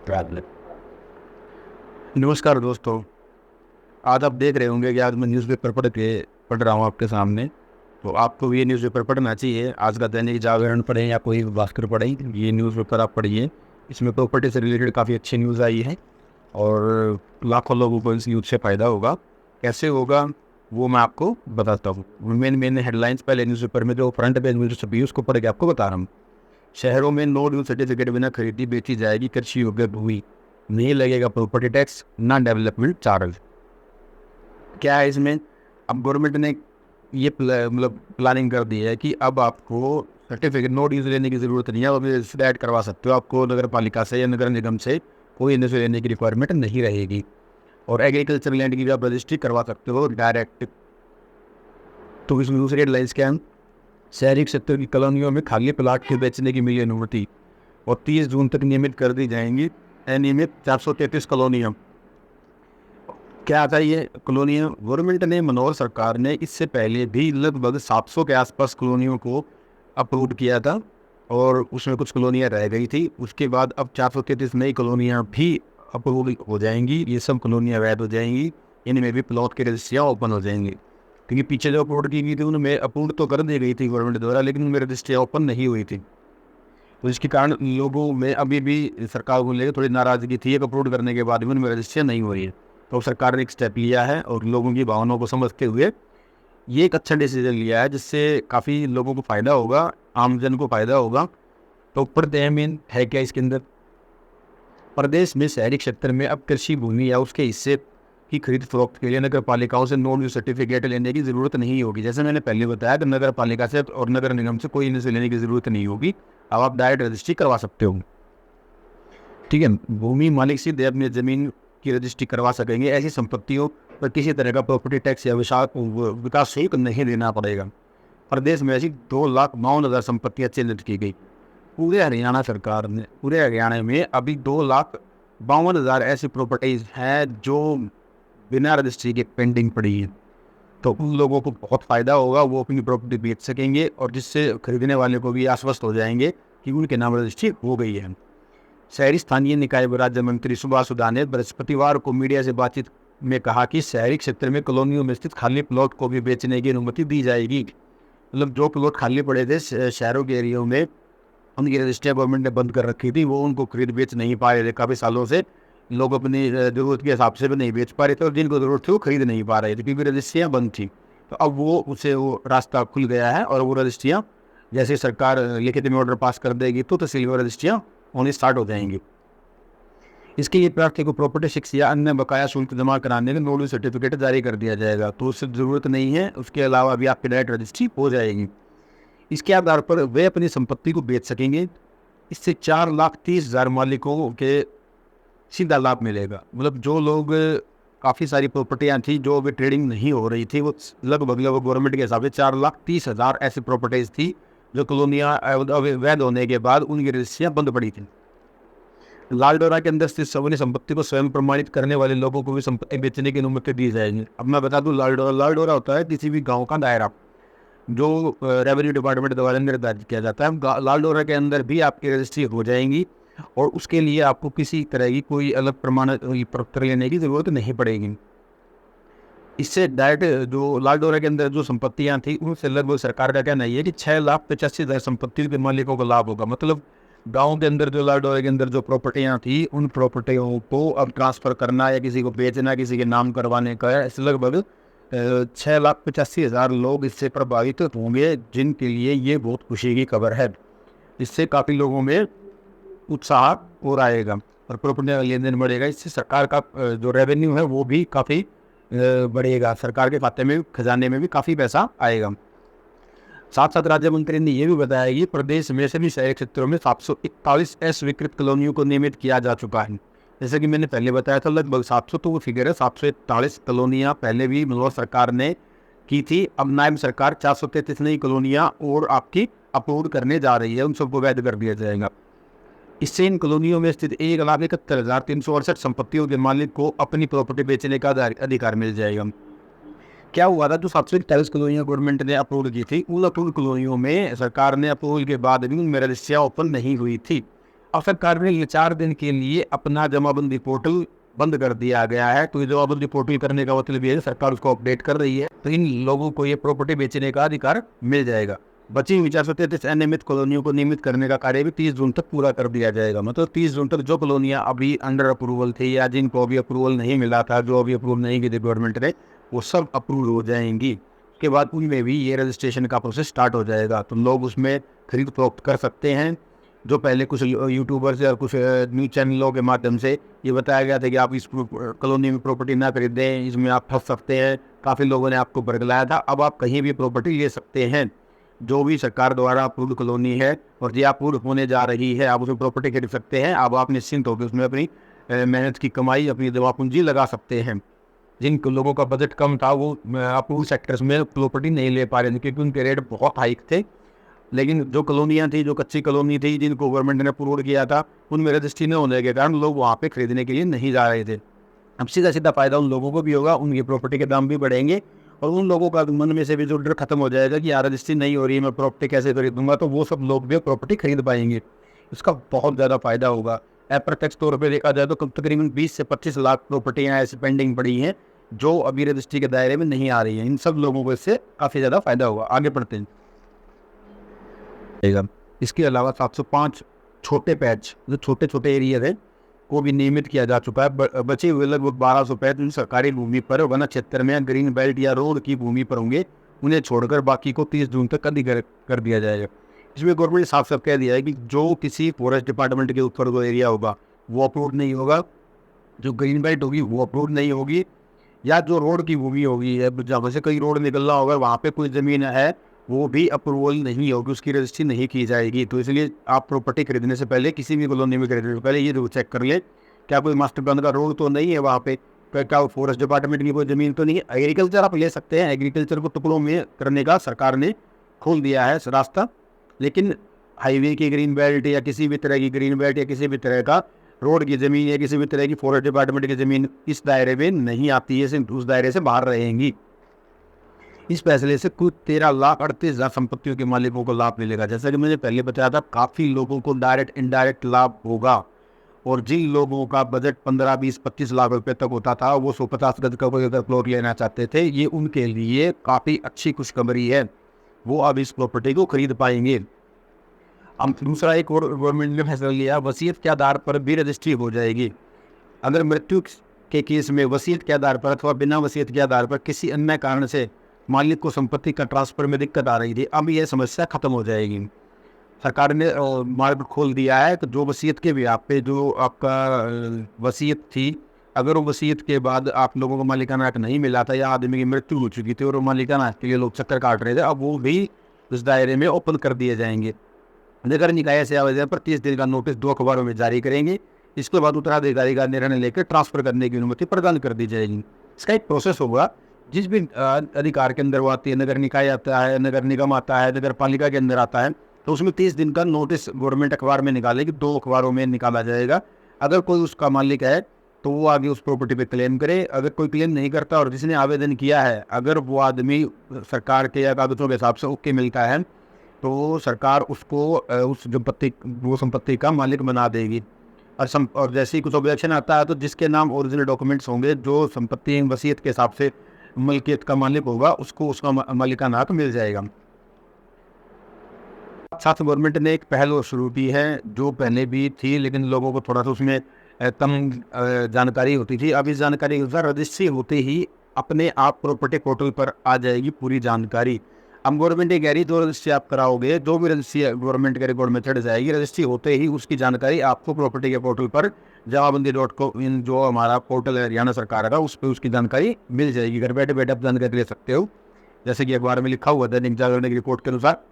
Traveller. नमस्कार दोस्तों, आज आप देख रहे होंगे कि आज मैं न्यूज़पेपर पढ़ रहा हूँ आपके सामने। तो आपको भी ये न्यूज़पेपर पढ़ना चाहिए। आज का दैनिक जागरण पढ़ें या कोई भास्कर पढ़ें, ये न्यूज़पेपर आप पढ़िए। इसमें प्रॉपर्टी से रिलेटेड काफ़ी अच्छी न्यूज़ आई है और लाखों लोगों को इस न्यूज़ से फ़ायदा होगा। कैसे होगा वो मैं आपको बताता हूँ। मेन हेडलाइंस पहले न्यूज़पेपर में जो फ्रंट पेज में जो छपी है उसको पढ़ के आपको बता रहा हूँ। शहरों में नो ड्यू सर्टिफिकेट बिना खरीदी बेची जाएगी कृषि योग्य भूमि, नहीं लगेगा प्रॉपर्टी टैक्स ना डेवलपमेंट चार्ज। क्या है इसमें? अब गवर्नमेंट ने ये मतलब प्लानिंग कर दी है कि अब आपको सर्टिफिकेट नो ड्यूज लेने की ज़रूरत नहीं है, अब इससे ऐड करवा सकते हो। आपको नगर पालिका से या नगर निगम से कोई इनसे लेने की रिक्वायरमेंट नहीं रहेगी और एग्रीकल्चर लैंड की भी आप रजिस्ट्री करवा सकते हो डायरेक्ट। तो इसमें दूसरी हेडलाइंस क्या है? शहरी क्षेत्र की कॉलोनियों में खाली प्लाट के बेचने की मिली अनुमति और 30 जून तक नियमित कर दी जाएंगी अनियमित 433 कॉलोनियाँ। क्या आता है ये कॉलोनियाँ? गवर्नमेंट ने, मनोहर सरकार ने इससे पहले भी लगभग 700 के आसपास कॉलोनियों को अप्रूव किया था और उसमें कुछ कॉलोनियाँ रह गई थी। उसके बाद अब 433 नई कॉलोनियाँ भी अप्रूव हो जाएंगी। ये सब कॉलोनियाँ वैध हो जाएंगी, इनमें भी प्लॉट की रजिस्ट्रियाँ ओपन हो जाएंगी। क्योंकि पीछे जो अप्रूव की गई थी उनमें अप्रूव तो कर दी गई थी गवर्नमेंट द्वारा, लेकिन उनमें रजिस्ट्रियाँ ओपन नहीं हुई थी। तो इसके कारण लोगों में अभी भी सरकार को लेकर थोड़ी नाराज़गी थी। एक अप्रूव करने के बाद भी उनमें रजिस्ट्रियाँ नहीं हो रही है। तो सरकार ने एक स्टेप लिया है और लोगों की भावनाओं को समझते हुए ये एक अच्छा डिसीजन लिया है, जिससे काफ़ी लोगों को फ़ायदा होगा, आम जन को फ़ायदा होगा। तो पढ़ते मेन है क्या इसके अंदर? प्रदेश में शहरी क्षेत्र में अब कृषि भूमि या उसके हिस्से की खरीद फरोख्त के लिए नगर पालिकाओं से नो ड्यू सर्टिफिकेट लेने की ज़रूरत नहीं होगी। जैसे मैंने पहले बताया कि नगर पालिका से और नगर निगम से कोई इनसे लेने की ज़रूरत नहीं होगी। अब आप डायरेक्ट रजिस्ट्री करवा सकते हो। ठीक है, भूमि मालिक सीधे अपनी ज़मीन की रजिस्ट्री करवा सकेंगे। ऐसी संपत्तियों पर किसी तरह का प्रॉपर्टी टैक्स या विकास शुल्क नहीं देना पड़ेगा। प्रदेश में ऐसी 2,52,000 संपत्तियाँ चिन्हित की गई। पूरे हरियाणा सरकार ने, पूरे हरियाणा में अभी 2,52,000 ऐसी प्रॉपर्टीज़ हैं जो बिना रजिस्ट्री के पेंडिंग पड़ी है। तो उन लोगों को बहुत फ़ायदा होगा, वो अपनी प्रॉपर्टी बेच सकेंगे और जिससे खरीदने वाले को भी आश्वस्त हो जाएंगे कि उनके नाम रजिस्ट्री हो गई है। शहरी स्थानीय निकाय राज्य मंत्री सुभाष सुधा ने बृहस्पतिवार को मीडिया से बातचीत में कहा कि शहरी क्षेत्र में कॉलोनियों में स्थित खाली प्लॉट को भी बेचने की अनुमति दी जाएगी। मतलब जो प्लॉट खाली पड़े थे शहरों के एरियो में, उनकी रजिस्ट्रियाँ गवर्नमेंट ने बंद कर रखी थी, वो उनको खरीद बेच नहीं पा रहे थे। काफ़ी सालों से लोग अपनी ज़रूरत के हिसाब से भी नहीं बेच पा रहे थे और जिनको ज़रूरत थी वो खरीद नहीं पा रहे थे क्योंकि रजिस्ट्रियाँ बंद थी। तो अब वो रास्ता खुल गया है और वो रजिस्ट्रियाँ जैसे सरकार लिखित में ऑर्डर पास कर देगी तो तहसील में रजिस्ट्रियाँ होनी स्टार्ट हो जाएंगी। इसके लिए प्रार्थी को प्रॉपर्टी टैक्स या अन्य बकाया शुल्क जमा कराने का नो ड्यू सर्टिफिकेट जारी कर दिया जाएगा। तो उससे ज़रूरत नहीं है, उसके अलावा भी आपकी डायरेक्ट रजिस्ट्री हो जाएगी। इसके आधार पर वे अपनी संपत्ति को बेच सकेंगे। इससे 4,30,000 मालिकों के सीधा लाभ मिलेगा। मतलब जो लोग, काफ़ी सारी प्रॉपर्टियाँ थी जो अभी ट्रेडिंग नहीं हो रही थी, वो लगभग गवर्नमेंट के हिसाब से 4,30,000 ऐसी प्रॉपर्टीज़ थी जो कॉलोनियाँ अवैध होने के बाद उनकी रजिस्ट्रियाँ बंद पड़ी थी। लालडोरा के अंदर स्थित अपनी संपत्ति को स्वयं प्रमाणित करने वाले लोगों को भी संपत्ति बेचने की अनुमति दी जाएगी। अब मैं बता दूं, लालडोरा होता है किसी भी गांव का दायरा जो रेवेन्यू डिपार्टमेंट द्वारा निर्धारित किया जाता है। लालडोरा के अंदर भी आपकी रजिस्ट्री हो जाएंगी और उसके लिए आपको किसी तरह की कोई अलग प्रमाण पत्र लेने की ज़रूरत नहीं पड़ेगी। इससे डायरेक्ट जो लालडोरा के अंदर जो संपत्तियां थी उनसे लगभग सरकार का कहना ये है कि 6,85,000 संपत्ति के मालिकों को लाभ होगा। मतलब गांव के अंदर जो लालडोरा के अंदर जो प्रॉपर्टियां थी उन प्रॉपर्टियों को अब ट्रांसफ़र करना या किसी को बेचना, किसी के नाम करवाने का है, इससे लगभग 6,85,000 लोग इससे प्रभावित होंगे, जिनके लिए ये बहुत खुशी की खबर है। इससे काफ़ी लोगों में उत्साह और आएगा और प्रॉपर्टी का लेन देन बढ़ेगा। इससे सरकार का जो रेवेन्यू है वो भी काफ़ी बढ़ेगा। सरकार के खाते में, खजाने में भी काफ़ी पैसा आएगा। साथ साथ राज्य मंत्री ने यह भी बताया कि प्रदेश में सभी शहरी क्षेत्रों में 741 अस्वीकृत कॉलोनियों को नियमित किया जा चुका है। जैसे कि मैंने पहले बताया था, लगभग 700 तो वो फिगर है। 741 कॉलोनियाँ पहले भी मनोहर सरकार ने की थी। अब नायब सरकार 433 नई कॉलोनियाँ और आपकी अप्रूव करने जा रही है, उन सबको वैध कर दिया जाएगा। इससे इन कॉलोनियों में स्थित 1,71,368 संपत्तियों के मालिक को अपनी प्रॉपर्टी बेचने का अधिकार मिल जाएगा। क्या हुआ था, जो 741 कॉलोनियाँ गवर्नमेंट ने अप्रूव की थी, उन अप्रूव कॉलोनियों में सरकार ने अप्रूवल के बाद भी उनमें रजिस्ट्रियाँ ओपन नहीं हुई थी। अब सरकार ने ये 4 दिन के लिए अपना जमाबंदी पोर्टल बंद कर दिया गया है। तो ये जमाबंदी पोर्टल करने का मतलब ये है सरकार उसको अपडेट कर रही है, तो इन लोगों को ये प्रॉपर्टी बेचने का अधिकार मिल जाएगा। बची हुई 433 अनियमित कॉलोनियों को नियमित करने का कार्य भी 30 जून तक पूरा कर दिया जाएगा। मतलब 30 जून तक जो कॉलोनियाँ अभी अंडर अप्रूवल थी या जिनको अभी अप्रूवल नहीं मिला था, जो अभी अप्रूव नहीं की थी गवर्नमेंट ने, वो सब अप्रूव हो जाएंगी। उसके बाद उनमें भी ये रजिस्ट्रेशन का प्रोसेस स्टार्ट हो जाएगा, तो लोग उसमें खरीद फरोख्त कर सकते हैं। जो पहले कुछ यूट्यूबर्स या कुछ न्यूज़ चैनलों के माध्यम से ये बताया गया था कि आप इस कॉलोनी में प्रॉपर्टी ना खरीदें, इसमें आप फंस सकते हैं, काफ़ी लोगों ने आपको बरगलाया था। अब आप कहीं भी प्रॉपर्टी ले सकते हैं, जो भी सरकार द्वारा अप्रूव्ड कॉलोनी है और ये अप्रूव होने जा रही है, आप उसमें प्रॉपर्टी खरीद सकते हैं। अब आप निश्चिंत होकर उसमें अपनी मेहनत की कमाई, अपनी जमा पूंजी लगा सकते हैं। जिन लोगों का बजट कम था वो अप्रूव सेक्टर्स में प्रॉपर्टी नहीं ले पा रहे थे क्योंकि उनके रेट बहुत हाइक थे। लेकिन जो कॉलोनियाँ थी, जो कच्ची कॉलोनी थी, जिनको गवर्नमेंट ने अप्रूव किया था, उनमें रजिस्ट्री न होने के कारण लोग वहाँ पे खरीदने के लिए नहीं जा रहे थे। अब सीधा सीधा फायदा उन लोगों को भी होगा, उनकी प्रॉपर्टी के दाम भी बढ़ेंगे और उन लोगों का मन में से भी जो डर खत्म हो जाएगा कि यार रजिस्ट्री नहीं हो रही है, मैं प्रॉपर्टी कैसे खरीदूंगा, तो वो सब लोग भी प्रॉपर्टी खरीद पाएंगे। इसका बहुत ज़्यादा फायदा होगा। अप्रत्यक्ष तौर पर देखा जाए तो तकरीबन 20 से 25 लाख प्रॉपर्टियाँ ऐसी पेंडिंग पड़ी हैं जो अभी रजिस्ट्री के दायरे में नहीं आ रही हैं। इन सब लोगों को इससे काफ़ी ज़्यादा फायदा होगा। आगे बढ़ते हैं। इसके अलावा 705 छोटे पैच, जो छोटे छोटे एरिया है, को भी नियमित किया जा चुका है। बचे हुए लगभग 1200 पैच उन सरकारी भूमि पर, वन क्षेत्र में, ग्रीन बेल्ट या रोड की भूमि पर होंगे। उन्हें छोड़कर बाकी को 30 जून तक अधिग्रहण कर दिया जाएगा। इसमें गवर्नमेंट ने साफ साफ कह दिया है कि जो किसी फॉरेस्ट डिपार्टमेंट के ऊपर जो एरिया होगा वो अप्रूव नहीं होगा, जो ग्रीन बेल्ट होगी वो अप्रूव नहीं होगी, या जो रोड की भूमि होगी, जहाँ से कहीं रोड निकलना होगा वहाँ पे कोई ज़मीन है, वो भी अप्रूवल नहीं होगी, उसकी रजिस्ट्री नहीं की जाएगी। तो इसलिए आप प्रॉपर्टी खरीदने से पहले, किसी भी कॉलोनी में खरीदने से पहले ये जरूर चेक कर ले क्या कोई मास्टर प्लान का रोड तो नहीं है वहाँ पे, क्या फॉरेस्ट डिपार्टमेंट की कोई ज़मीन तो नहीं है। एग्रीकल्चर आप ले सकते हैं, एग्रीकल्चर को टुकड़ों में करने का सरकार ने खोल दिया है रास्ता, लेकिन हाईवे की ग्रीन बेल्ट या किसी भी तरह की ग्रीन बेल्ट या किसी भी तरह का रोड की ज़मीन या किसी भी तरह की फॉरेस्ट डिपार्टमेंट की ज़मीन इस दायरे में नहीं आती है, सिर्फ उस दायरे से बाहर रहेंगी। इस फैसले से कुल 13,38,000 संपत्तियों के मालिकों को लाभ मिलेगा। जैसा कि मैंने पहले बताया था, काफ़ी लोगों को डायरेक्ट इनडायरेक्ट लाभ होगा। और जिन लोगों का बजट 15, 20, 25 लाख रुपए तक होता था, वो 150 गज का कोई अगर प्लॉट लेना चाहते थे, ये उनके लिए काफ़ी अच्छी खुशखबरी है, वो अब इस प्रॉपर्टी को खरीद पाएंगे। अब दूसरा एक और गवर्नमेंट ने फैसला लिया, वसीयत के आधार पर भी रजिस्ट्री हो जाएगी। अगर मृत्यु के केस में वसीयत के आधार पर अथवा बिना वसीयत के आधार पर किसी अन्य कारण से मालिक को संपत्ति का ट्रांसफर में दिक्कत आ रही थी, अब यह समस्या खत्म हो जाएगी। सरकार ने मार्ग खोल दिया है कि जो वसीयत के ब्याह पे जो आपका वसीयत थी, अगर वो वसीयत के बाद आप लोगों को मालिकाना हक नहीं मिला था या आदमी की मृत्यु हो चुकी थी और वो मालिकाना हक के लिए लोग चक्कर काट रहे थे, अब वो भी उस दायरे में ओपन कर दिए जाएंगे। नगर निकाय से आवेदन पर 30 दिन का नोटिस 2 अखबारों में जारी करेंगे। इसके बाद उत्तराधिकारी का निर्णय लेकर ट्रांसफर करने की अनुमति प्रदान कर दी जाएगी। इसका एक प्रोसेस होगा, जिस भी अधिकार के अंदर वो आती है, नगर निकाय आता है, नगर निगम आता है, नगर पालिका के अंदर आता है, तो उसमें 30 दिन का नोटिस गवर्नमेंट अखबार में निकालेगी, 2 अखबारों में निकाला जाएगा। अगर कोई उसका मालिक है तो वो आगे उस प्रॉपर्टी पे क्लेम करे। अगर कोई क्लेम नहीं करता और जिसने आवेदन किया है, अगर वो आदमी सरकार के या कागजों के हिसाब से ओके मिलता है, तो सरकार उसको उस संपत्ति का मालिक बना देगी। और जैसे ही कुछ ऑब्जेक्शन आता है तो जिसके नाम ओरिजिनल डॉक्यूमेंट्स होंगे, जो संपत्ति वसीयत के हिसाब से मलकियत का मालिक होगा, उसको उसका मालिकाना हक मिल जाएगा। साथ गवर्नमेंट ने एक पहल और शुरू की है, जो पहले भी थी लेकिन लोगों को थोड़ा सा उसमें कम जानकारी होती थी। अब इस जानकारी के अनुसार रजिस्ट्री होते ही अपने आप प्रॉपर्टी पोर्टल पर आ जाएगी पूरी जानकारी। अब गवर्नमेंट ये कह रही, जो रजिस्ट्री आप कराओगे, जो भी रजिस्ट्री गवर्नमेंट के रिकॉर्ड में चढ़ जाएगी, रजिस्ट्री होते ही उसकी जानकारी आपको प्रॉपर्टी के पोर्टल पर जमाबंदी.com जो हमारा पोर्टल है हरियाणा सरकार का, उस पर उसकी जानकारी मिल जाएगी। घर बैठे बैठे आप जानकारी ले सकते हो। जैसे कि अखबार में लिखा हुआ दैनिक जागरण की रिपोर्ट के अनुसार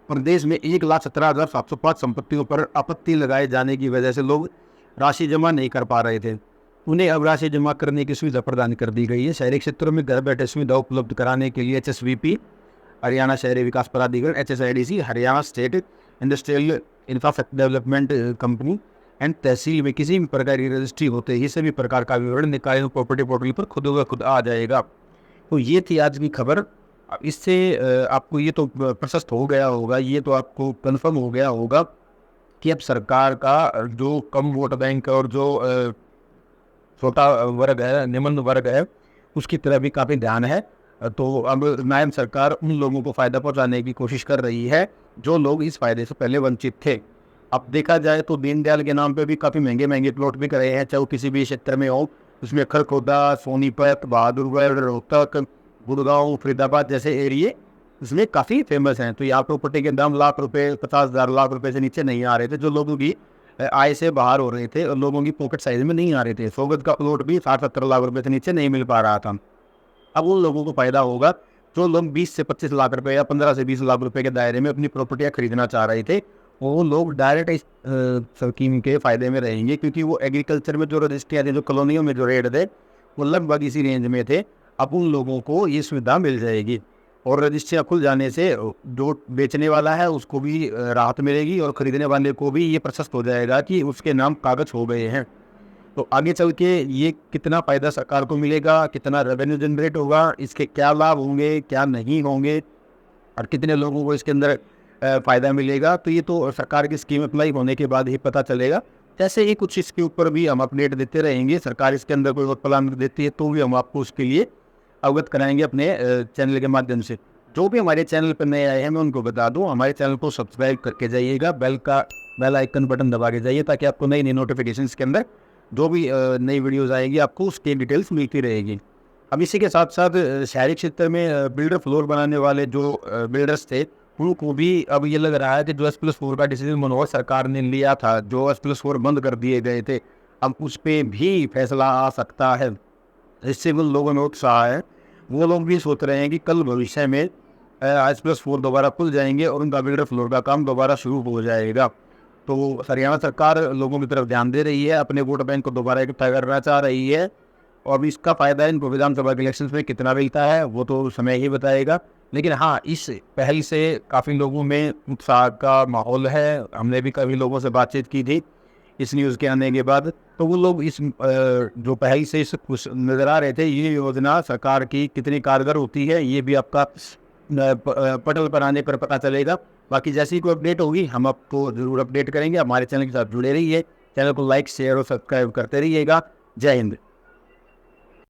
प्रदेश में 1,17,705 संपत्तियों पर आपत्ति लगाए जाने की वजह से लोग राशि जमा नहीं कर पा रहे थे। उन्हें अब राशि जमा करने की सुविधा प्रदान कर दी गई है। शहरी क्षेत्रों में घर बैठे सुविधा उपलब्ध कराने के लिए HSVP हरियाणा शहरी विकास प्राधिकरण, HSIDC Haryana state industrial infrastructure development company and तहसील में किसी भी प्रकार की रजिस्ट्री होते ही सभी प्रकार का विवरण निकाय प्रॉपर्टी पोर्टल पर खुद ब खुद आ जाएगा। तो ये थी आज की खबर। इससे आपको ये तो प्रशस्त हो गया होगा, ये तो आपको कन्फर्म हो गया होगा कि अब सरकार का जो कम वोट बैंक और जो छोटा वर्ग है, निम्न वर्ग है, उसकी तरफ भी काफ़ी ध्यान है। तो अब नायब सरकार उन लोगों को फ़ायदा पहुंचाने की कोशिश कर रही है जो लोग इस फायदे से पहले वंचित थे। अब देखा जाए तो दीनदयाल के नाम पे भी काफ़ी महंगे महंगे प्लॉट बिक रहे हैं, चाहे वो किसी भी क्षेत्र में हो। उसमें खरखोदा, सोनीपत, बहादुरगढ़, रोहतक, गुड़गांव, फरीदाबाद जैसे एरिए इसमें काफ़ी फेमस हैं। तो यहाँ प्रॉपर्टी के दाम लाख रुपए, 50,000 लाख रुपए से नीचे नहीं आ रहे थे, जो लोगों की आय से बाहर हो रहे थे और लोगों की पॉकेट साइज में नहीं आ रहे थे। 100 गज का प्लॉट भी 60-70 लाख रुपए से नीचे नहीं मिल पा रहा था। अब उन लोगों को फायदा होगा जो लोग 20 से 25 लाख रुपए या 15 से 20 लाख रुपए के दायरे में अपनी प्रॉपर्टियां खरीदना चाह रहे थे, वो लोग डायरेक्ट इस स्कीम के फायदे में रहेंगे, क्योंकि वो एग्रीकल्चर में जो रजिस्ट्रियाँ थी, जो कॉलोनियों में जो रेट थे, वो लगभग इसी रेंज में थे। अब उन लोगों को ये सुविधा मिल जाएगी और रजिस्ट्रियाँ खुल जाने से जो बेचने वाला है उसको भी राहत मिलेगी और ख़रीदने वाले को भी ये प्रशस्त हो जाएगा कि उसके नाम कागज हो गए हैं। तो आगे चल के ये कितना फ़ायदा सरकार को मिलेगा, कितना रेवेन्यू जनरेट होगा, इसके क्या लाभ होंगे, क्या नहीं होंगे और कितने लोगों को इसके अंदर फ़ायदा मिलेगा, तो ये तो सरकार की स्कीम अप्लाई होने के बाद ही पता चलेगा। जैसे ही कुछ इसके ऊपर भी हम अपडेट देते रहेंगे, सरकार इसके अंदर कोई प्लान देती है तो भी हम आपको उसके लिए अवगत कराएंगे अपने चैनल के माध्यम से। जो भी हमारे चैनल पर नए आए हैं मैं उनको बता दूं, हमारे चैनल को सब्सक्राइब करके जाइएगा, बेल आइकन बटन दबा के जाइए, ताकि आपको नई नई नोटिफिकेशन के अंदर जो भी नई वीडियोस आएगी आपको उसकी डिटेल्स मिलती रहेगी। अब इसी के साथ साथ शहरी क्षेत्र में बिल्डर फ्लोर बनाने वाले जो बिल्डर्स थे, उनको भी अब ये लग रहा है कि जो S+4 का डिसीजन मनोहर सरकार ने लिया था, जो S+4 बंद कर दिए गए थे, अब उस पर भी फैसला आ सकता है। इससे उन लोगों में उत्साह है, वो लोग भी सोच रहे हैं कि कल भविष्य में S+4 दोबारा खुल जाएंगे और उनका बिल्डर फ्लोर का काम दोबारा शुरू हो जाएगा। तो हरियाणा सरकार लोगों की तरफ ध्यान दे रही है, अपने वोट बैंक को दोबारा इकट्ठा करना चाह रही है और अब इसका फ़ायदा इनको विधानसभा के इलेक्शन में कितना मिलता है वो तो समय ही बताएगा। लेकिन हाँ, इस पहल से काफ़ी लोगों में उत्साह का माहौल है। हमने भी कभी लोगों से बातचीत की थी इस न्यूज़ के आने के बाद, तो वो लोग इस जो पहल से इस खुश नज़र आ रहे थे। ये योजना सरकार की कितनी कारगर होती है ये भी आपका पटल पर आने पर पता चलेगा। बाकी जैसी कोई अपडेट होगी हम आपको ज़रूर अपडेट करेंगे। हमारे चैनल के साथ जुड़े रहिए, चैनल को लाइक, शेयर और सब्सक्राइब करते रहिएगा। जय हिंद।